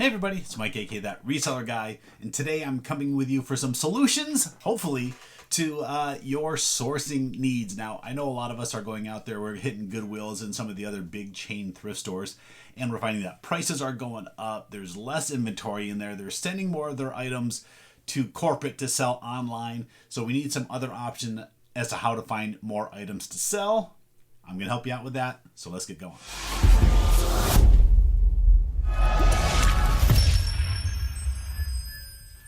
Hey everybody, it's Mike, aka that reseller guy, and today I'm coming with you for some solutions, hopefully, to your sourcing needs. Now, I know a lot of us are going out there, we're hitting Goodwills and some of the other big chain thrift stores, and we're finding that prices are going up, there's less inventory in there, they're sending more of their items to corporate to sell online, so we need some other option as to how to find more items to sell. I'm going to help you out with that, so let's get going.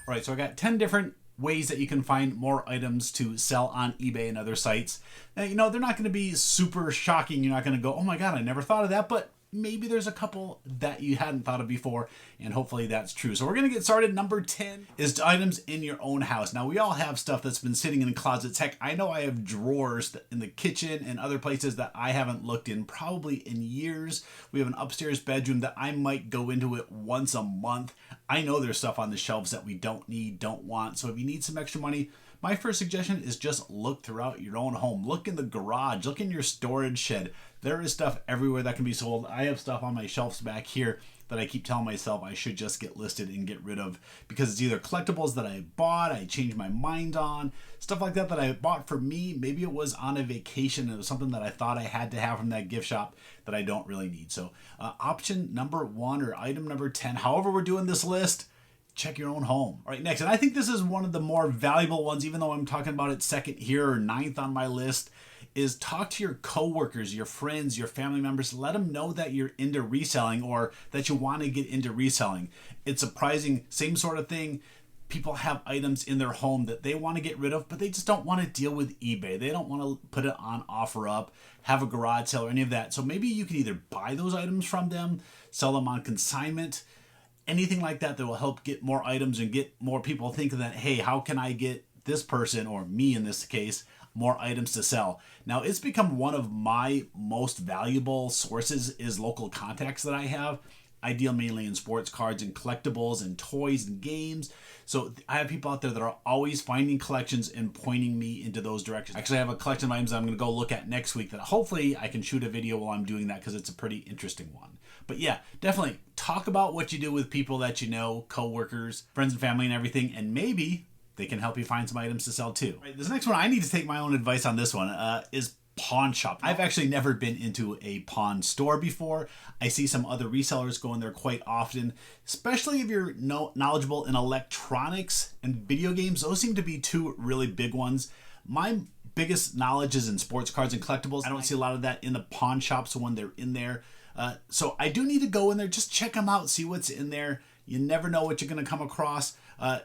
All right, so I got 10 different ways that you can find more items to sell on eBay and other sites. Now, you know, they're not going to be super shocking. You're not going to go, oh my God, I never thought of that. But maybe there's a couple that you hadn't thought of before, and hopefully that's true. So we're going to get started. Number 10 is items in your own house. Now, we all have stuff that's been sitting in closets. Heck, I know I have drawers in the kitchen and other places that I haven't looked in probably in years. We have an upstairs bedroom that I might go into it once a month. I know there's stuff on the shelves that we don't need, don't want. So if you need some extra money, my first suggestion is just look throughout your own home. Look in the garage, look in your storage shed. There is stuff everywhere that can be sold. I have stuff on my shelves back here that I keep telling myself I should just get listed and get rid of because it's either collectibles that I bought, I changed my mind on, stuff like that that I bought for me. Maybe it was on a vacation. It was something that I thought I had to have from that gift shop that I don't really need. So option number 1 or item number 10, however we're doing this list, check your own home. All right, next, and I think this is one of the more valuable ones, even though I'm talking about it second here or 9th on my list, is talk to your coworkers, your friends, your family members. Let them know that you're into reselling or that you want to get into reselling. It's surprising, same sort of thing. People have items in their home that they want to get rid of, but they just don't want to deal with eBay. They don't want to put it on OfferUp, have a garage sale or any of that. So maybe you can either buy those items from them, sell them on consignment, anything like that that will help get more items and get more people thinking that, hey, how can I get this person, or me in this case, more items to sell? Now, it's become one of my most valuable sources is local contacts that I have. I deal mainly in sports cards and collectibles and toys and games. So I have people out there that are always finding collections and pointing me into those directions. Actually, I have a collection of items that I'm going to go look at next week that hopefully I can shoot a video while I'm doing that because it's a pretty interesting one. But yeah, definitely talk about what you do with people that you know, coworkers, friends and family and everything, and maybe they can help you find some items to sell too. Right, this next one, I need to take my own advice on this one, is pawn shop. I've actually never been into a pawn store before. I see some other resellers going there quite often, especially if you're knowledgeable in electronics and video games. Those seem to be two really big ones. My biggest knowledge is in sports cards and collectibles. I don't see a lot of that in the pawn shops when they're in there. So I do need to go in there, just check them out, see what's in there. You never know what you're going to come across.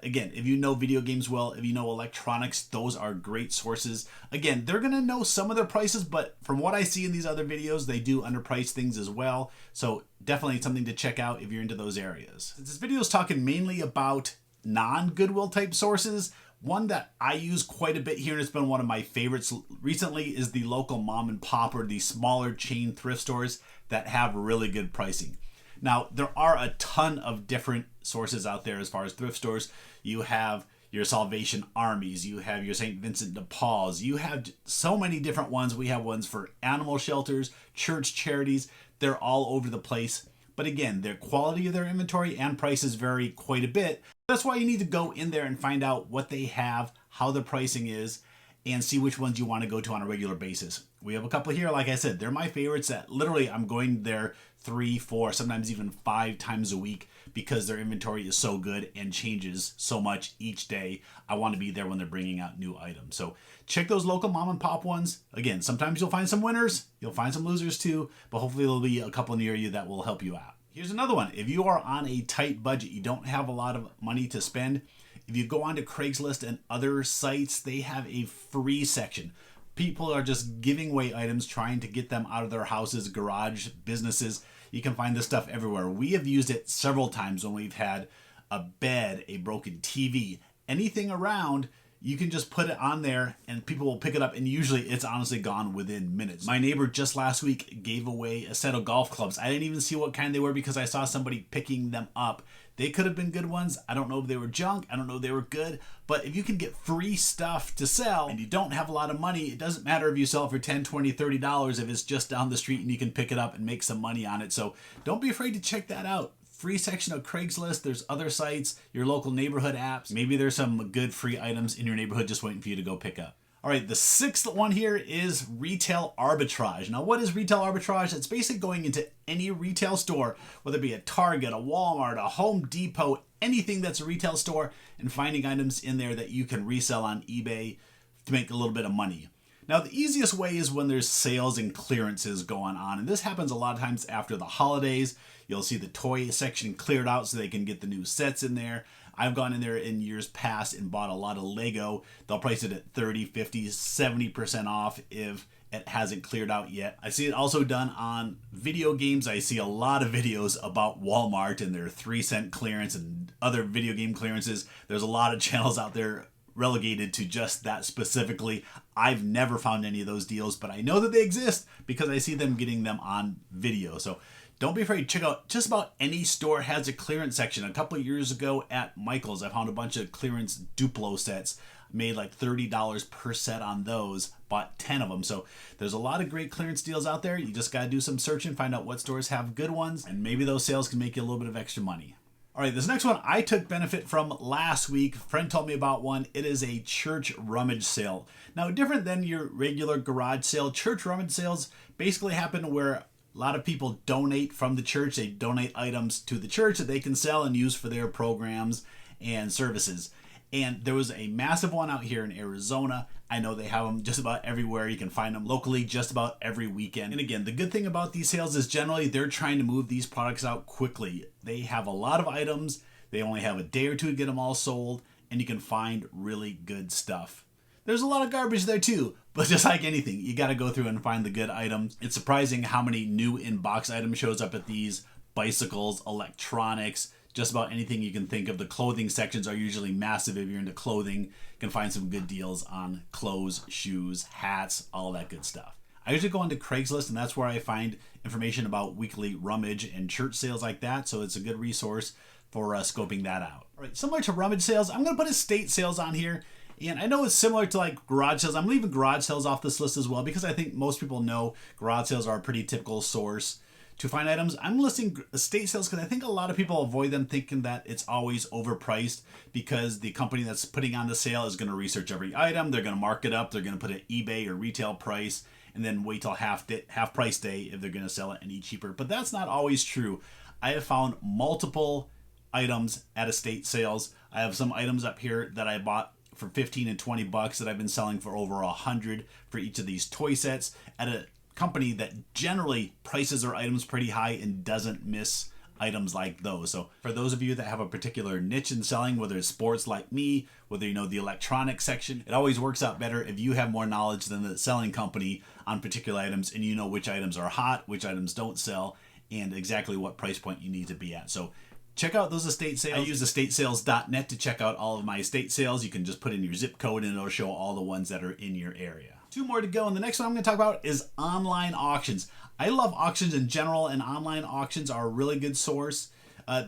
Again, if you know video games well, if you know electronics, those are great sources. Again, they're going to know some of their prices, but from what I see in these other videos, they do underprice things as well. So definitely something to check out if you're into those areas. This video is talking mainly about non-Goodwill type sources. One that I use quite a bit here, and it's been one of my favorites recently, is the local mom and pop or the smaller chain thrift stores that have really good pricing. Now, there are a ton of different sources out there as far as thrift stores. You have your Salvation Armies, you have your St. Vincent de Paul's, you have so many different ones. We have ones for animal shelters, church charities. They're all over the place. But again, their quality of their inventory and prices vary quite a bit. That's why you need to go in there and find out what they have, how the pricing is, and see which ones you want to go to on a regular basis. We have a couple here, like I said, they're my favorites that literally I'm going there 3, 4, sometimes even 5 times a week because their inventory is so good and changes so much each day. I want to be there when they're bringing out new items. So check those local mom and pop ones. Again, sometimes you'll find some winners, you'll find some losers too, but hopefully there'll be a couple near you that will help you out. Here's another one. If you are on a tight budget, you don't have a lot of money to spend, if you go onto Craigslist and other sites, they have a free section. People are just giving away items, trying to get them out of their houses, garage, businesses. You can find this stuff everywhere. We have used it several times when we've had a bed, a broken TV, anything around. You can just put it on there and people will pick it up, and usually it's honestly gone within minutes. My neighbor just last week gave away a set of golf clubs. I didn't even see what kind they were because I saw somebody picking them up. They could have been good ones. I don't know if they were junk. I don't know if they were good. But if you can get free stuff to sell and you don't have a lot of money, it doesn't matter if you sell it for $10, $20, $30 if it's just down the street and you can pick it up and make some money on it. So don't be afraid to check that out. free section of Craigslist. There's other sites, your local neighborhood apps. Maybe there's some good free items in your neighborhood just waiting for you to go pick up. All right, the sixth one here is retail arbitrage. Now, what is retail arbitrage? It's basically going into any retail store, whether it be a Target, a Walmart, a Home Depot, anything that's a retail store, and finding items in there that you can resell on eBay to make a little bit of money. Now, the easiest way is when there's sales and clearances going on, and this happens a lot of times after the holidays. You'll see the toy section cleared out so they can get the new sets in there. I've gone in there in years past and bought a lot of Lego. They'll price it at 30, 50, 70% off if it hasn't cleared out yet. I see it also done on video games. I see a lot of videos about Walmart and their 3-cent clearance and other video game clearances. There's a lot of channels out there relegated to just that specifically. I've never found any of those deals, but I know that they exist because I see them getting them on video. So don't be afraid. Check out just about any store has a clearance section. A couple of years ago at Michael's, I found a bunch of clearance Duplo sets. Made like $30 per set on those. Bought 10 of them. So there's a lot of great clearance deals out there. You just got to do some searching, find out what stores have good ones, and maybe those sales can make you a little bit of extra money. All right, this next one I took benefit from last week. A friend told me about one. It is a church rummage sale. Now, different than your regular garage sale, church rummage sales basically happen where a lot of people donate from the church. They donate items to the church that they can sell and use for their programs and services. And there was a massive one out here in Arizona. I know they have them just about everywhere. You can find them locally just about every weekend. And again, the good thing about these sales is generally they're trying to move these products out quickly. They have a lot of items. They only have a day or two to get them all sold, and you can find really good stuff. There's a lot of garbage there too, but just like anything, you got to go through and find the good items. It's surprising how many new in-box items shows up at these: bicycles, electronics, just about anything you can think of. The clothing sections are usually massive. If you're into clothing, you can find some good deals on clothes, shoes, hats, all that good stuff. I usually go into Craigslist, and that's where I find information about weekly rummage and church sales like that, so it's a good resource for scoping that out. All right, similar to rummage sales, I'm going to put estate sales on here. And I know it's similar to like garage sales. I'm leaving garage sales off this list as well because I think most people know garage sales are a pretty typical source to find items. I'm listing estate sales because I think a lot of people avoid them, thinking that it's always overpriced because the company that's putting on the sale is going to research every item. They're going to mark it up. They're going to put an eBay or retail price and then wait till half price day if they're going to sell it any cheaper. But that's not always true. I have found multiple items at estate sales. I have some items up here that I bought for $15 and $20 that I've been selling for over $100 for each of these toy sets at a company that generally prices their items pretty high and doesn't miss items like those. So for those of you that have a particular niche in selling, whether it's sports like me, whether you know the electronics section, it always works out better if you have more knowledge than the selling company on particular items and you know which items are hot, which items don't sell, and exactly what price point you need to be at. So check out those estate sales. I use estatesales.net to check out all of my estate sales. You can just put in your zip code and it'll show all the ones that are in your area. 2 more to go, and the next one I'm going to talk about is online auctions. I love auctions in general, and online auctions are a really good source.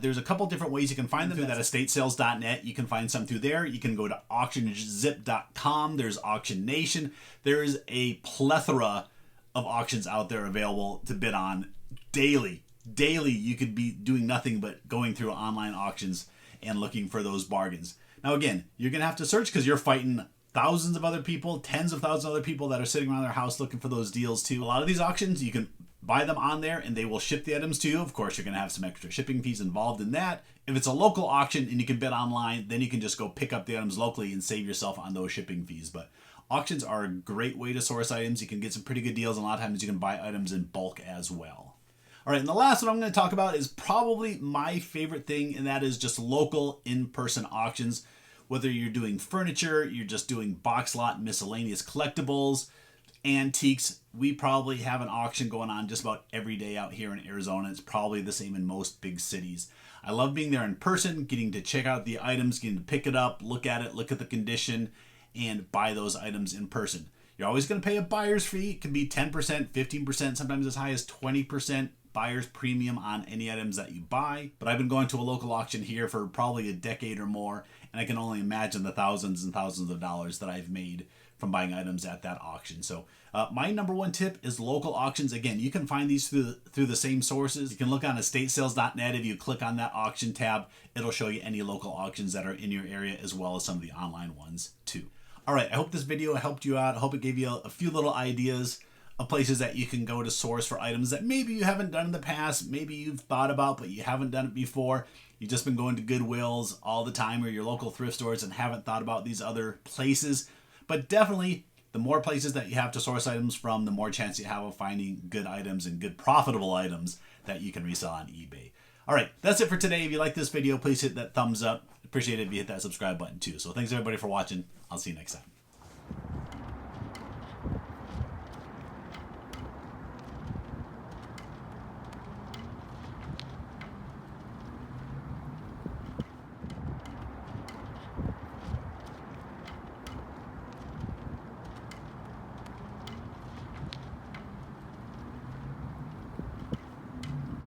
There's a couple different ways you can find them through that estatesales.net. You can find some through there. You can go to auctionzip.com. There's Auction Nation. There's a plethora of auctions out there available to bid on daily. Daily, you could be doing nothing but going through online auctions and looking for those bargains. Now, again, you're going to have to search because you're fighting thousands of other people, tens of thousands of other people that are sitting around their house looking for those deals too. A lot of these auctions, you can buy them on there and they will ship the items to you. Of course, you're going to have some extra shipping fees involved in that. If it's a local auction and you can bid online, then you can just go pick up the items locally and save yourself on those shipping fees. But auctions are a great way to source items. You can get some pretty good deals, and a lot of times you can buy items in bulk as well. All right, and the last one I'm going to talk about is probably my favorite thing, and that is just local in-person auctions. Whether you're doing furniture, you're just doing box lot miscellaneous collectibles, antiques, we probably have an auction going on just about every day out here in Arizona. It's probably the same in most big cities. I love being there in person, getting to check out the items, getting to pick it up, look at it, look at the condition, and buy those items in person. You're always going to pay a buyer's fee. It can be 10%, 15%, sometimes as high as 20% buyer's premium on any items that you buy, but I've been going to a local auction here for probably a decade or more, and I can only imagine the thousands and thousands of dollars that I've made from buying items at that auction. So my number one tip is local auctions. Again, you can find these through the same sources. You can look on estatesales.net. If you click on that auction tab, it'll show you any local auctions that are in your area, as well as some of the online ones too. All right, I hope this video helped you out. I hope it gave you a few little ideas of places that you can go to source for items that maybe you haven't done in the past, maybe you've thought about, but you haven't done it before. You've just been going to Goodwills all the time or your local thrift stores and haven't thought about these other places. But definitely, the more places that you have to source items from, the more chance you have of finding good items and good profitable items that you can resell on eBay. All right, that's it for today. If you like this video, please hit that thumbs up. Appreciate it if you hit that subscribe button too. So thanks everybody for watching. I'll see you next time.